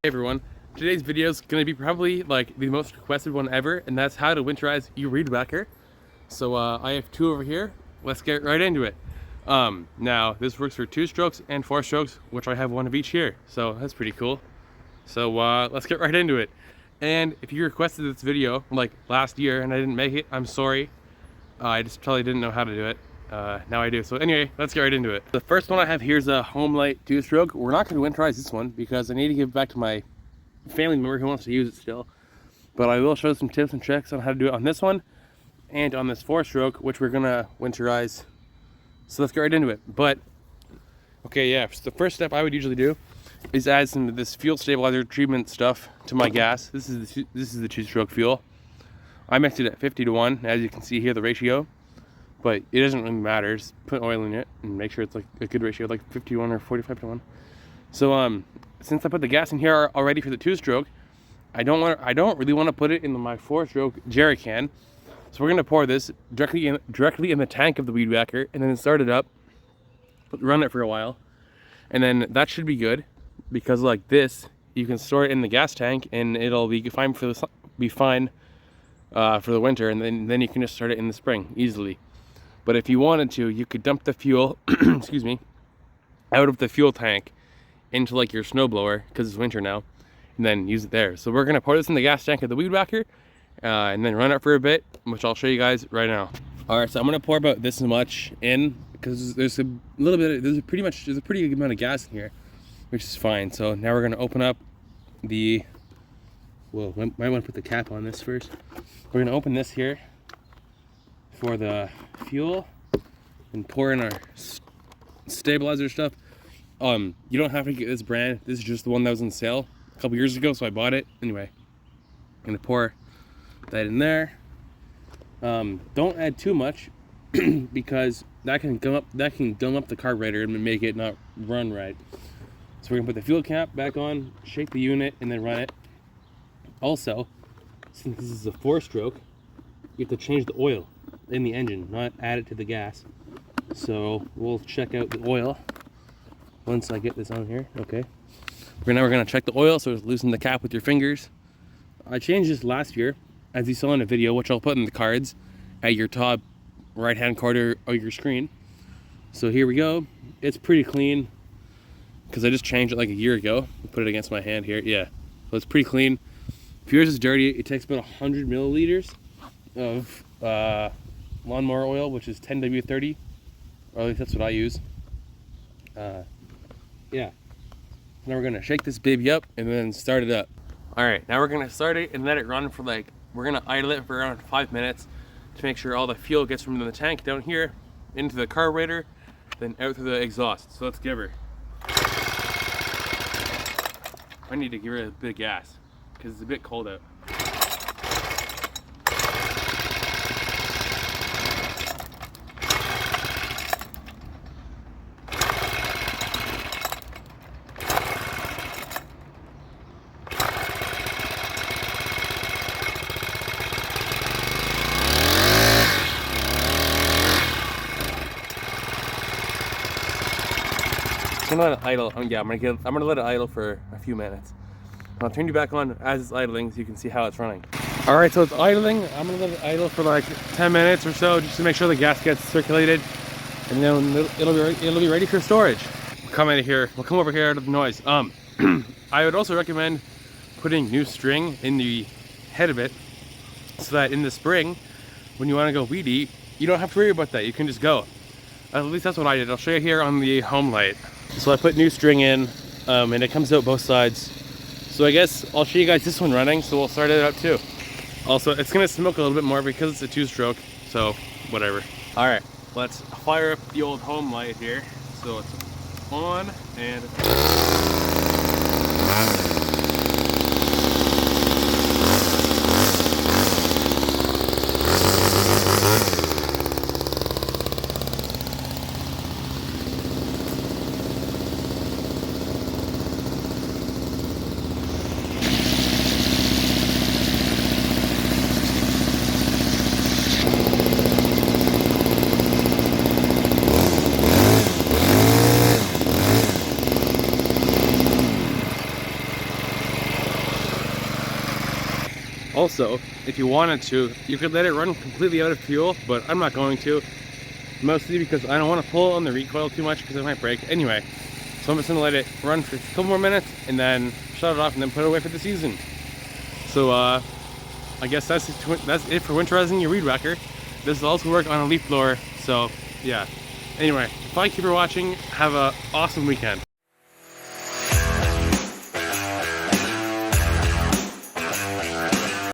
Hey everyone, today's video is going to be probably like the most requested one ever, and that's how to winterize your Weedeater. So I have two over here. Let's get right into it. Now this works for 2 strokes and 4 strokes, which I have one of each here, so that's pretty cool. So let's get right into it. And if you requested this video like last year and I didn't make it, I'm sorry. I just probably didn't know how to do it. Now I do. So anyway, let's get right into it. The first one I have here is a Homelite 2-stroke. We're not going to winterize this one because I need to give it back to my family member who wants to use it still. But I will show some tips and tricks on how to do it on this one and on this 4-stroke, which we're going to winterize. So let's get right into it. But, okay, yeah, so the first step I would usually do is add some of this fuel stabilizer treatment stuff to my gas. This is the 2-stroke fuel. I mixed it at 50-1, as you can see here, the ratio. But it doesn't really matter. Just put oil in it and make sure it's like a good ratio, like 51 or 45-1. So since I put the gas in here already for the 2-stroke, I don't really want to put it in my 4-stroke jerry can. So we're gonna pour this directly in the tank of the Weedeater and then start it up, run it for a while, and then that should be good because like this, you can store it in the gas tank and it'll be fine for the winter, and then you can just start it in the spring easily. But if you wanted to, you could dump the fuel, excuse me, out of the fuel tank into like your snowblower because it's winter now, and then use it there. So we're gonna pour this in the gas tank of the Weedeater and then run it for a bit, which I'll show you guys right now. All right, so I'm gonna pour about this much in because there's a pretty good amount of gas in here, which is fine. So now we're gonna open up the, well, might want to put the cap on this first. We're gonna open this here for the fuel and pour in our stabilizer stuff. You don't have to get this brand. This is just the one that was on sale a couple years ago, so I bought it. Anyway, I'm gonna pour that in there. Don't add too much because that can gum up the carburetor and make it not run right. So we're gonna put the fuel cap back on, shake the unit, and then run it. Also, since this is a 4-stroke, you have to change the oil in the engine, not add it to the gas. So we'll check out the oil once I get this on here. Okay. Now we're gonna check the oil, so loosen the cap with your fingers. I changed this last year, as you saw in a video, which I'll put in the cards at your top right-hand corner of your screen. So here we go. It's pretty clean because I just changed it like a year ago. Put it against my hand here. Yeah. So it's pretty clean. If yours is dirty, it takes about 100 milliliters of lawnmower oil, which is 10W30, or at least that's what I use. Yeah. Now we're gonna shake this baby up and then start it up. All right, now we're gonna start it and let it run for like, we're gonna idle it for around 5 minutes to make sure all the fuel gets from the tank down here into the carburetor, then out through the exhaust. So let's give her. I need to give her a bit of gas because it's a bit cold out. I'm gonna let it idle. Yeah, I'm gonna let it idle for a few minutes. I'll turn you back on as it's idling so you can see how it's running. All right, so it's idling. I'm gonna let it idle for like 10 minutes or so just to make sure the gas gets circulated, and then it'll be ready for storage. We'll come over here out of the noise. I would also recommend putting new string in the head of it so that in the spring, when you want to go weed eat, you don't have to worry about that. You can just go. At least that's what I did. I'll show you here on the Homelite. So I put new string in, and it comes out both sides. So I guess I'll show you guys this one running, so we'll start it up too. Also, it's gonna smoke a little bit more because it's a 2-stroke, so whatever. All right, let's fire up the old Homelite here. So it's on and... Also, if you wanted to, you could let it run completely out of fuel, but I'm not going to. Mostly because I don't want to pull on the recoil too much because it might break. Anyway, so I'm just gonna let it run for a couple more minutes and then shut it off and then put it away for the season. So I guess that's it for winterizing your weed whacker. This will also work on a leaf blower. So yeah. Anyway, thank you for watching. Have an awesome weekend.